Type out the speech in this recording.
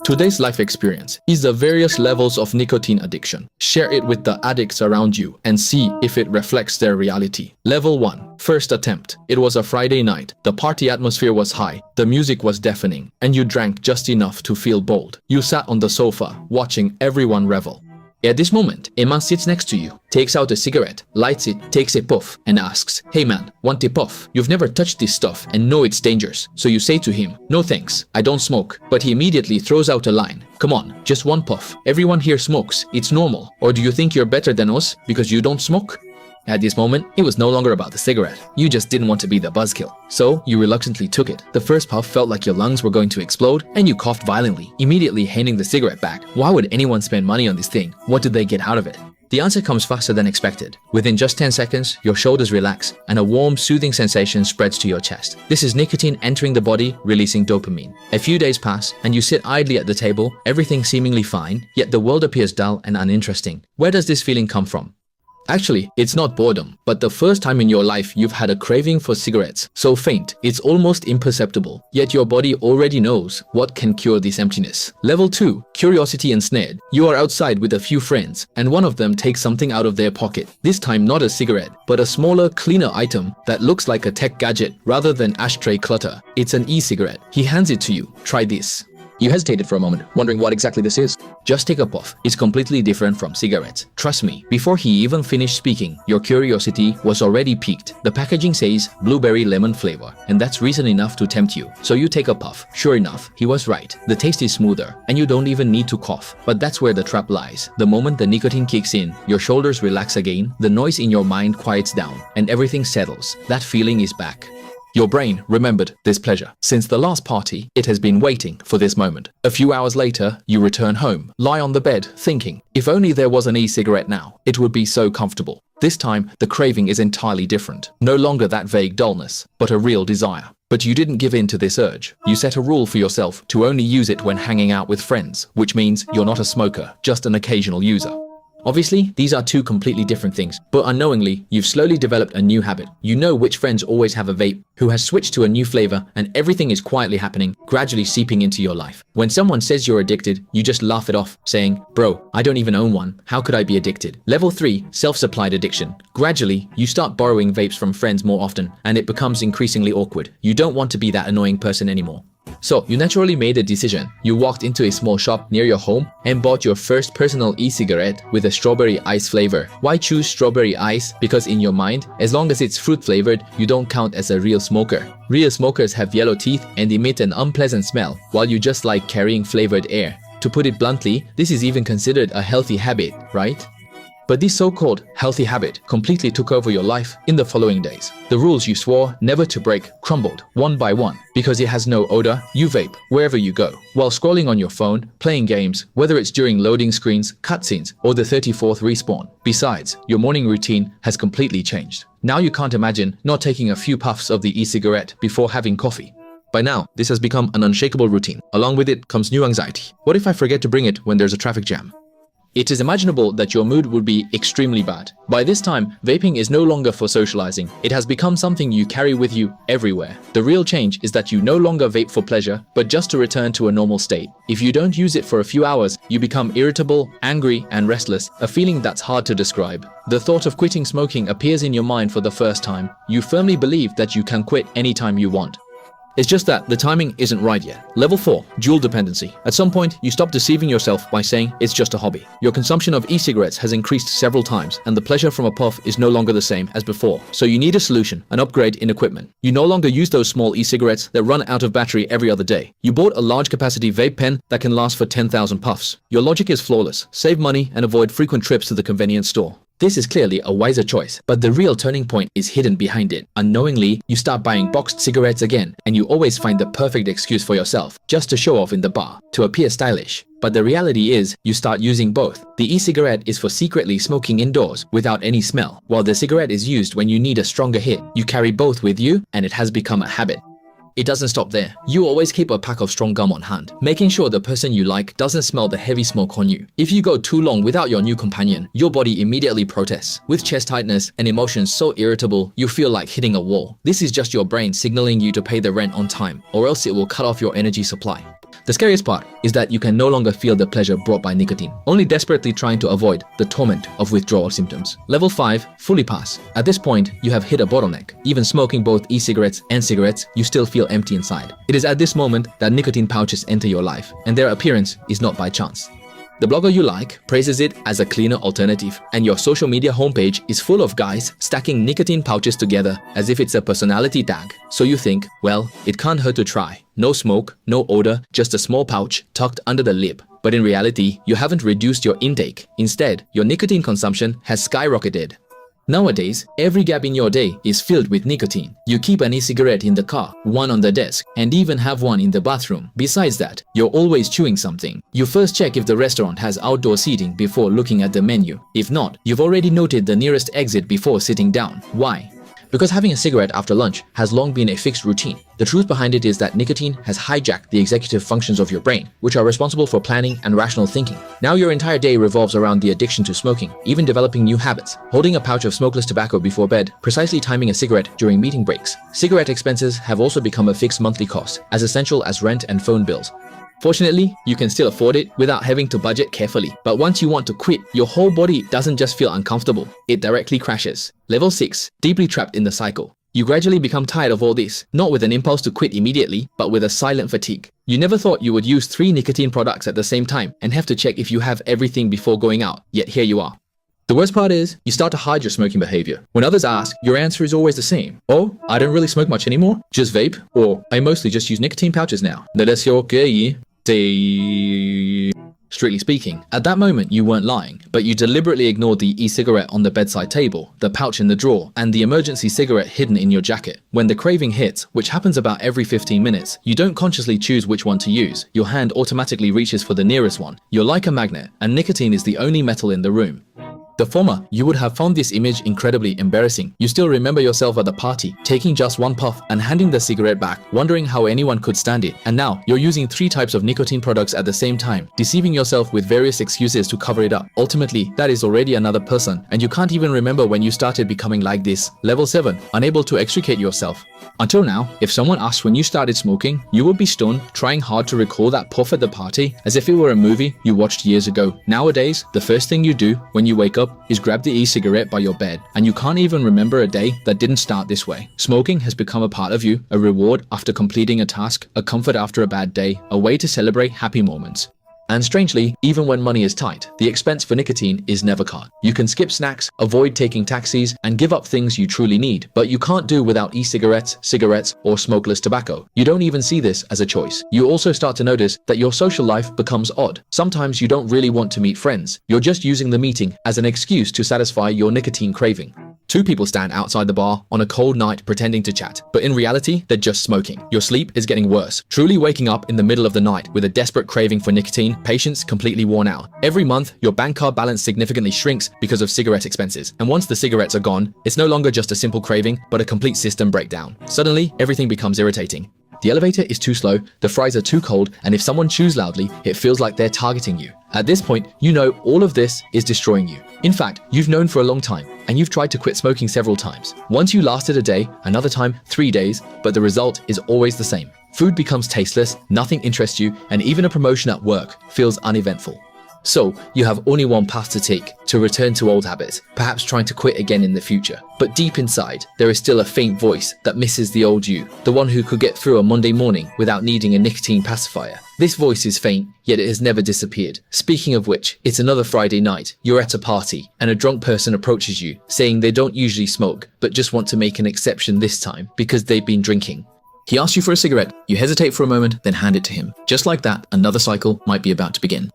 Today's life experience is the various levels of nicotine addiction. Share it with the addicts around you and see if it reflects their reality. Level 1. First attempt. It was a Friday night. The party atmosphere was high. The music was deafening. And you drank just enough to feel bold. You sat on the sofa, watching everyone revel. At this moment, a man sits next to you, takes out a cigarette, lights it, takes a puff, and asks, "Hey man, want a puff?" You've never touched this stuff and know it's dangerous, so you say to him, "No thanks, I don't smoke." But he immediately throws out a line, "Come on, just one puff. Everyone here smokes, it's normal. Or do you think you're better than us because you don't smoke?" At this moment, it was no longer about the cigarette. You just didn't want to be the buzzkill. So, you reluctantly took it. The first puff felt like your lungs were going to explode, and you coughed violently, immediately handing the cigarette back. Why would anyone spend money on this thing? What did they get out of it? The answer comes faster than expected. Within just 10 seconds, your shoulders relax, and a warm, soothing sensation spreads to your chest. This is nicotine entering the body, releasing dopamine. A few days pass, and you sit idly at the table, everything seemingly fine, yet the world appears dull and uninteresting. Where does this feeling come from? Actually, it's not boredom, but the first time in your life you've had a craving for cigarettes, so faint, it's almost imperceptible. Yet your body already knows what can cure this emptiness. Level 2. Curiosity ensnared. You are outside with a few friends, and one of them takes something out of their pocket. This time not a cigarette, but a smaller, cleaner item that looks like a tech gadget rather than ashtray clutter. It's an e-cigarette. He hands it to you. Try this. You hesitated for a moment, wondering what exactly this is. Just take a puff. It's completely different from cigarettes. Trust me, before he even finished speaking, your curiosity was already piqued. The packaging says blueberry lemon flavor, and that's reason enough to tempt you. So you take a puff. Sure enough, he was right. The taste is smoother, and you don't even need to cough. But that's where the trap lies. The moment the nicotine kicks in, your shoulders relax again, the noise in your mind quiets down, and everything settles. That feeling is back. Your brain remembered this pleasure. Since the last party, it has been waiting for this moment. A few hours later, you return home, lie on the bed, thinking, if only there was an e-cigarette now, it would be so comfortable. This time, the craving is entirely different. No longer that vague dullness, but a real desire. But you didn't give in to this urge. You set a rule for yourself to only use it when hanging out with friends, which means you're not a smoker, just an occasional user. Obviously, these are two completely different things, but unknowingly, you've slowly developed a new habit. You know which friends always have a vape, who has switched to a new flavor, and everything is quietly happening, gradually seeping into your life. When someone says you're addicted, you just laugh it off, saying, "Bro, I don't even own one. How could I be addicted?" Level 3. Self-supplied addiction. Gradually, you start borrowing vapes from friends more often, and it becomes increasingly awkward. You don't want to be that annoying person anymore. So, you naturally made a decision. You walked into a small shop near your home and bought your first personal e-cigarette with a strawberry ice flavor. Why choose strawberry ice? Because in your mind, as long as it's fruit flavored, you don't count as a real smoker. Real smokers have yellow teeth and emit an unpleasant smell, while you just like carrying flavored air. To put it bluntly, this is even considered a healthy habit, right? But this so-called healthy habit completely took over your life in the following days. The rules you swore never to break crumbled one by one. Because it has no odor, you vape wherever you go. While scrolling on your phone, playing games, whether it's during loading screens, cutscenes, or the 34th respawn. Besides, your morning routine has completely changed. Now you can't imagine not taking a few puffs of the e-cigarette before having coffee. By now, this has become an unshakable routine. Along with it comes new anxiety. What if I forget to bring it when there's a traffic jam? It is imaginable that your mood would be extremely bad. By this time, vaping is no longer for socializing. It has become something you carry with you everywhere. The real change is that you no longer vape for pleasure, but just to return to a normal state. If you don't use it for a few hours, you become irritable, angry, and restless, a feeling that's hard to describe. The thought of quitting smoking appears in your mind for the first time. You firmly believe that you can quit anytime you want. It's just that the timing isn't right yet. Level 4. Dual dependency. At some point, you stop deceiving yourself by saying it's just a hobby. Your consumption of e-cigarettes has increased several times, and the pleasure from a puff is no longer the same as before. So you need a solution, an upgrade in equipment. You no longer use those small e-cigarettes that run out of battery every other day. You bought a large capacity vape pen that can last for 10,000 puffs. Your logic is flawless. Save money and avoid frequent trips to the convenience store. This is clearly a wiser choice, but the real turning point is hidden behind it. Unknowingly, you start buying boxed cigarettes again, and you always find the perfect excuse for yourself, just to show off in the bar, to appear stylish. But the reality is, you start using both. The e-cigarette is for secretly smoking indoors without any smell, while the cigarette is used when you need a stronger hit. You carry both with you, and it has become a habit. it doesn't stop there. You always keep a pack of strong gum on hand, making sure the person you like doesn't smell the heavy smoke on you. If you go too long without your new companion, your body immediately protests, with chest tightness and emotions so irritable you feel like hitting a wall. This is just your brain signaling you to pay the rent on time, or else it will cut off your energy supply. The scariest part is that you can no longer feel the pleasure brought by nicotine, only desperately trying to avoid the torment of withdrawal symptoms. Level 5, fully pass. At this point, you have hit a bottleneck. Even smoking both e-cigarettes and cigarettes, you still feel empty inside. It is at this moment that nicotine pouches enter your life, and their appearance is not by chance. The blogger you like praises it as a cleaner alternative, and your social media homepage is full of guys stacking nicotine pouches together as if it's a personality tag. So you think, well, it can't hurt to try. No smoke, no odor, just a small pouch tucked under the lip. But in reality, you haven't reduced your intake. Instead, your nicotine consumption has skyrocketed. Nowadays, every gap in your day is filled with nicotine. You keep an e-cigarette in the car, one on the desk, and even have one in the bathroom. Besides that, you're always chewing something. You first check if the restaurant has outdoor seating before looking at the menu. If not, you've already noted the nearest exit before sitting down. Why? Because having a cigarette after lunch has long been a fixed routine. The truth behind it is that nicotine has hijacked the executive functions of your brain, which are responsible for planning and rational thinking. Now your entire day revolves around the addiction to smoking, even developing new habits. Holding a pouch of smokeless tobacco before bed, precisely timing a cigarette during meeting breaks. Cigarette expenses have also become a fixed monthly cost, as essential as rent and phone bills. Fortunately, you can still afford it without having to budget carefully. But once you want to quit, your whole body doesn't just feel uncomfortable, it directly crashes. Level 6, deeply trapped in the cycle. You gradually become tired of all this, not with an impulse to quit immediately, but with a silent fatigue. You never thought you would use 3 nicotine products at the same time and have to check if you have everything before going out, yet here you are. The worst part is, you start to hide your smoking behavior. When others ask, your answer is always the same. Oh, I don't really smoke much anymore, just vape, or I mostly just use nicotine pouches now. Strictly speaking, at that moment you weren't lying, but you deliberately ignored the e-cigarette on the bedside table, the pouch in the drawer, and the emergency cigarette hidden in your jacket. When the craving hits, which happens about every 15 minutes, you don't consciously choose which one to use. Your hand automatically reaches for the nearest one. You're like a magnet, and nicotine is the only metal in the room. The former, you would have found this image incredibly embarrassing. You still remember yourself at the party, taking just one puff and handing the cigarette back, wondering how anyone could stand it. And now, you're using 3 types of nicotine products at the same time, deceiving yourself with various excuses to cover it up. Ultimately, that is already another person, and you can't even remember when you started becoming like this. Level 7, unable to extricate yourself. Until now, if someone asked when you started smoking, you would be stunned, trying hard to recall that puff at the party, as if it were a movie you watched years ago. Nowadays, the first thing you do when you wake up is grab the e-cigarette by your bed, and you can't even remember a day that didn't start this way. Smoking has become a part of you, a reward after completing a task, a comfort after a bad day, a way to celebrate happy moments. And strangely, even when money is tight, the expense for nicotine is never cut. You can skip snacks, avoid taking taxis, and give up things you truly need, but you can't do without e-cigarettes, cigarettes, or smokeless tobacco. You don't even see this as a choice. You also start to notice that your social life becomes odd. Sometimes you don't really want to meet friends. You're just using the meeting as an excuse to satisfy your nicotine craving. 2 people stand outside the bar on a cold night pretending to chat, but in reality, they're just smoking. Your sleep is getting worse, truly waking up in the middle of the night with a desperate craving for nicotine, patience completely worn out. Every month, your bank card balance significantly shrinks because of cigarette expenses, and once the cigarettes are gone, it's no longer just a simple craving, but a complete system breakdown. Suddenly, everything becomes irritating. The elevator is too slow, the fries are too cold, and if someone chews loudly, it feels like they're targeting you. At this point, you know all of this is destroying you. In fact, you've known for a long time, and you've tried to quit smoking several times. Once you lasted a day, another time 3 days, but the result is always the same. Food becomes tasteless, nothing interests you, and even a promotion at work feels uneventful. So, you have only one path to take, to return to old habits, perhaps trying to quit again in the future. But deep inside, there is still a faint voice that misses the old you, the one who could get through a Monday morning without needing a nicotine pacifier. This voice is faint, yet it has never disappeared. Speaking of which, it's another Friday night, you're at a party, and a drunk person approaches you, saying they don't usually smoke, but just want to make an exception this time, because they've been drinking. He asks you for a cigarette, you hesitate for a moment, then hand it to him. Just like that, another cycle might be about to begin.